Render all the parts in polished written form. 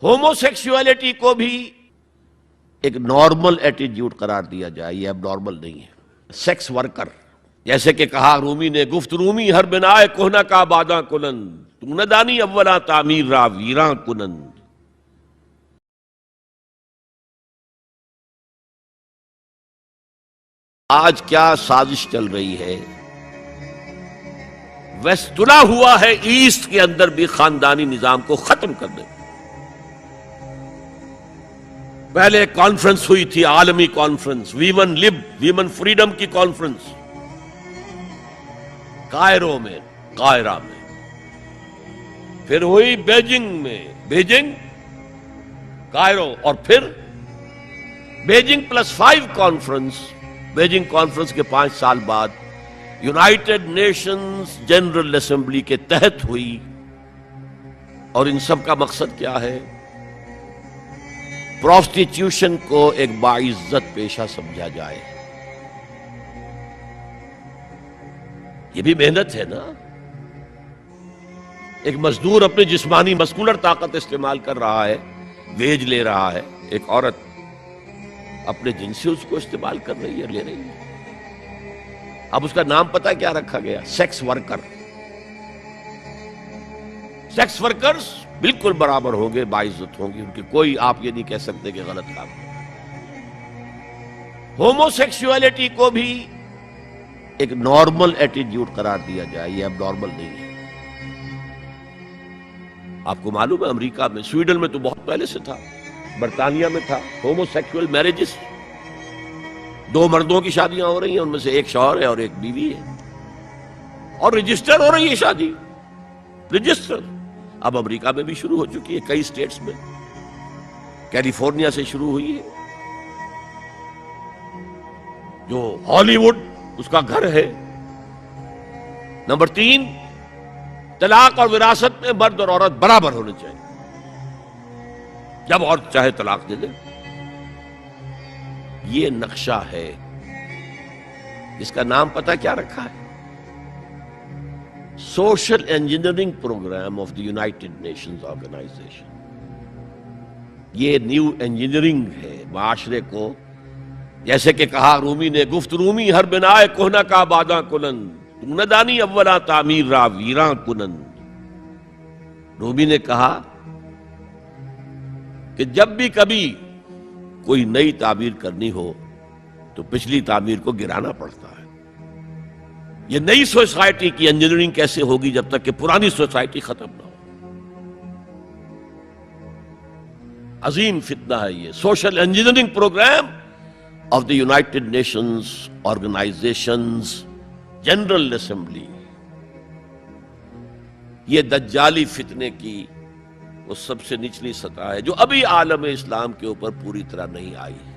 ہوموسیکسولیٹی کو بھی ایک نارمل ایٹیٹیوڈ قرار دیا جائے، یہ اب نارمل نہیں ہے۔ سیکس ورکر، جیسے کہ کہا رومی نے، گفت رومی ہر بنائے کوہنا کا باداں کنند، تو نہ دانی اولا تعمیر را ویراں کنند۔ آج کیا سازش چل رہی ہے؟ ویسٹ تلا ہوا ہے ایسٹ کے اندر بھی خاندانی نظام کو ختم کرنے میں۔ پہلے ایک کانفرنس ہوئی تھی، عالمی کانفرنس، ویمن لب، ویمن فریڈم کی کانفرنس، کائرو میں، قاہرہ میں۔ پھر ہوئی بیجنگ میں، بیجنگ، کائرو، اور پھر بیجنگ +5 کانفرنس۔ بیجنگ کانفرنس کے 5 سال بعد یونائٹڈ نیشنز جنرل اسمبلی کے تحت ہوئی، اور ان سب کا مقصد کیا ہے؟ پروسٹیٹیوشن کو ایک باعزت پیشہ سمجھا جائے۔ یہ بھی محنت ہے نا، ایک مزدور اپنی جسمانی مسکولر طاقت استعمال کر رہا ہے، ویج لے رہا ہے، ایک عورت اپنے جن سے اس کو استعمال کر رہی ہے، لے رہی ہے۔ اب اس کا نام پتہ کیا رکھا گیا؟ Sex worker. سیکس ورکرز بالکل برابر ہوں گے، باعزت ہوں گے، ان کی کوئی آپ یہ نہیں کہہ سکتے کہ غلط کام۔ ہوموسیکسولیٹی کو بھی ایک نارمل ایٹیٹیوڈ قرار دیا جائے، یہ اب نارمل نہیں ہے۔ آپ کو معلوم ہے امریکہ میں، سویڈن میں تو بہت پہلے سے تھا، برطانیہ میں تھا، ہوموسیکسول میرجز، 2 مردوں کی شادیاں ہو رہی ہیں، ان میں سے ایک شوہر ہے اور ایک بیوی ہے، اور رجسٹر ہو رہی ہے شادی، رجسٹر۔ اب امریکہ میں بھی شروع ہو چکی ہے، کئی سٹیٹس میں، کیلیفورنیا سے شروع ہوئی ہے، جو ہالی ووڈ اس کا گھر ہے۔ نمبر 3، طلاق اور وراثت میں مرد اور عورت برابر ہونے چاہیے، جب عورت چاہے طلاق دے دے۔ یہ نقشہ ہے، اس کا نام پتہ کیا رکھا ہے؟ Social engineering programme of the United Nations organisation. یہ نیو انجینئرنگ ہے معاشرے کو، جیسے کہ کہا رومی نے، گفت رومی ہر بنائے کوہنا کا باداں کنند، تو نہ دانی اولا تعمیر را ویراں کنند۔ رومی نے کہا کہ جب بھی کبھی کوئی نئی تعمیر کرنی ہو تو پچھلی تعمیر کو گرانا پڑتا ہے۔ یہ نئی سوسائٹی کی انجینئرنگ کیسے ہوگی جب تک کہ پرانی سوسائٹی ختم نہ ہو؟ عظیم فتنہ ہے یہ social engineering programme of the United Nations organizations general assembly. یہ دجالی فتنے کی وہ سب سے نچلی سطح ہے جو ابھی عالم اسلام کے اوپر پوری طرح نہیں آئی ہے۔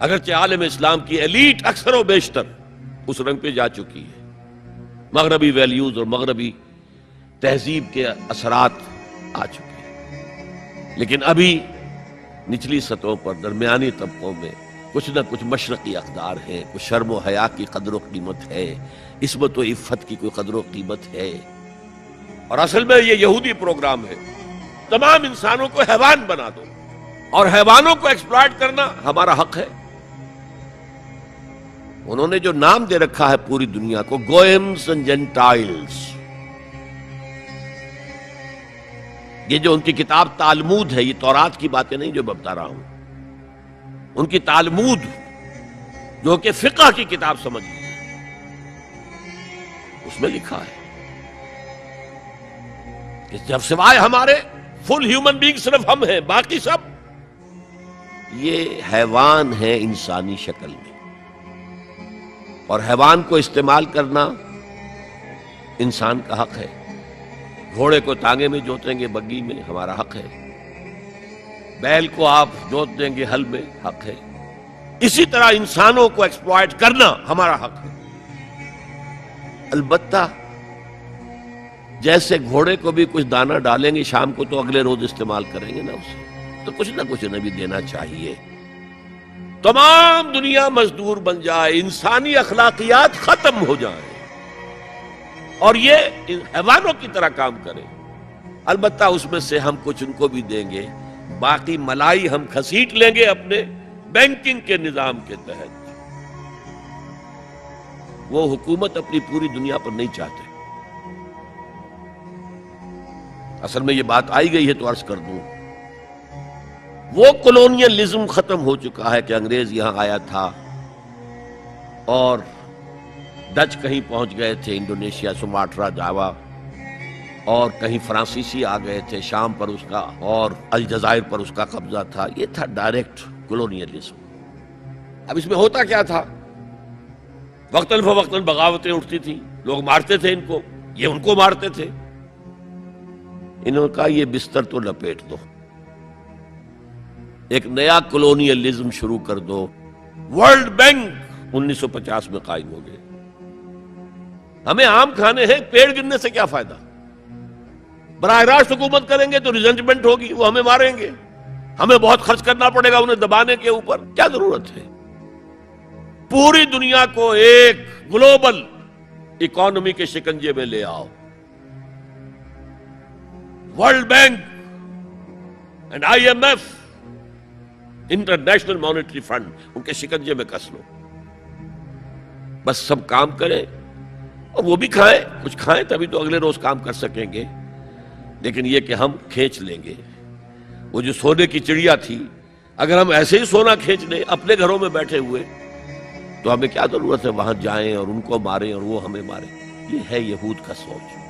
اگرچہ عالم اسلام کی ایلیٹ اکثر و بیشتر اس رنگ پہ جا چکی ہے، مغربی ویلیوز اور مغربی تہذیب کے اثرات آ چکے ہیں، لیکن ابھی نچلی سطحوں پر، درمیانی طبقوں میں کچھ نہ کچھ مشرقی اقدار ہیں، کچھ شرم و حیا کی قدر و قیمت ہے، عصمت و عفت کی کوئی قدر و قیمت ہے۔ اور اصل میں یہ یہودی پروگرام ہے، تمام انسانوں کو حیوان بنا دو، اور حیوانوں کو ایکسپلائٹ کرنا ہمارا حق ہے۔ انہوں نے جو نام دے رکھا ہے پوری دنیا کو، گوئمز اینڈ جینٹائلز، یہ جو ان کی کتاب تالمود ہے، یہ تورات کی باتیں نہیں جو میں بتا رہا ہوں، ان کی تالمود جو کہ فقہ کی کتاب سمجھ لیجیے، اس میں لکھا ہے کہ جب سوائے ہمارے فل ہیومن بینگ صرف ہم ہیں، باقی سب یہ حیوان ہیں انسانی شکل میں، اور حیوان کو استعمال کرنا انسان کا حق ہے۔ گھوڑے کو تانگے میں جوتیں گے، بگی میں، ہمارا حق ہے۔ بیل کو آپ جوت دیں گے ہل میں، حق ہے۔ اسی طرح انسانوں کو ایکسپلائٹ کرنا ہمارا حق ہے۔ البتہ جیسے گھوڑے کو بھی کچھ دانہ ڈالیں گے شام کو تو اگلے روز استعمال کریں گے نا اسے، تو کچھ نہ کچھ انہیں بھی دینا چاہیے۔ تمام دنیا مزدور بن جائے، انسانی اخلاقیات ختم ہو جائیں، اور یہ حیوانوں کی طرح کام کرے، البتہ اس میں سے ہم کچھ ان کو بھی دیں گے، باقی ملائی ہم کھسیٹ لیں گے اپنے بینکنگ کے نظام کے تحت۔ وہ حکومت اپنی پوری دنیا پر نہیں چاہتے۔ اصل میں یہ بات آئی گئی ہے تو عرض کر دوں، وہ کولونیلزم ختم ہو چکا ہے کہ انگریز یہاں آیا تھا اور ڈچ کہیں پہنچ گئے تھے، انڈونیشیا، سماٹرا، جاوا، اور کہیں فرانسیسی آ گئے تھے، شام پر اس کا اور الجزائر پر اس کا قبضہ تھا۔ یہ تھا ڈائریکٹ کولونیلزم۔ اب اس میں ہوتا کیا تھا؟ وقتاً فوقتاً بغاوتیں اٹھتی تھیں، لوگ مارتے تھے ان کو، یہ ان کو مارتے تھے۔ انہوں نے کہا یہ بستر تو لپیٹ دو، ایک نیا کولونیلزم شروع کر دو۔ ورلڈ بینک 1950 میں قائم ہو گئے۔ ہمیں آم کھانے ہیں، پیڑ گرنے سے کیا فائدہ؟ براہ راست حکومت کریں گے تو ریزنٹمنٹ ہوگی، وہ ہمیں ماریں گے، ہمیں بہت خرچ کرنا پڑے گا انہیں دبانے کے اوپر۔ کیا ضرورت ہے؟ پوری دنیا کو ایک گلوبل اکانومی کے شکنجے میں لے آؤ، world bank and IMF، international monetary fund, ان کے شکنجے میں کس لو، بس سب کام کریں اور وہ بھی کھائیں، کچھ کھائیں تبھی تو اگلے روز کام کر سکیں گے۔ لیکن یہ کہ ہم کھینچ لیں گے وہ جو سونے کی چڑیا تھی، اگر ہم ایسے ہی سونا کھینچ لیں اپنے گھروں میں بیٹھے ہوئے تو ہمیں کیا ضرورت ہے وہاں جائیں اور ان کو ماریں اور وہ ہمیں ماریں؟ یہ ہے یہود کا سوچ۔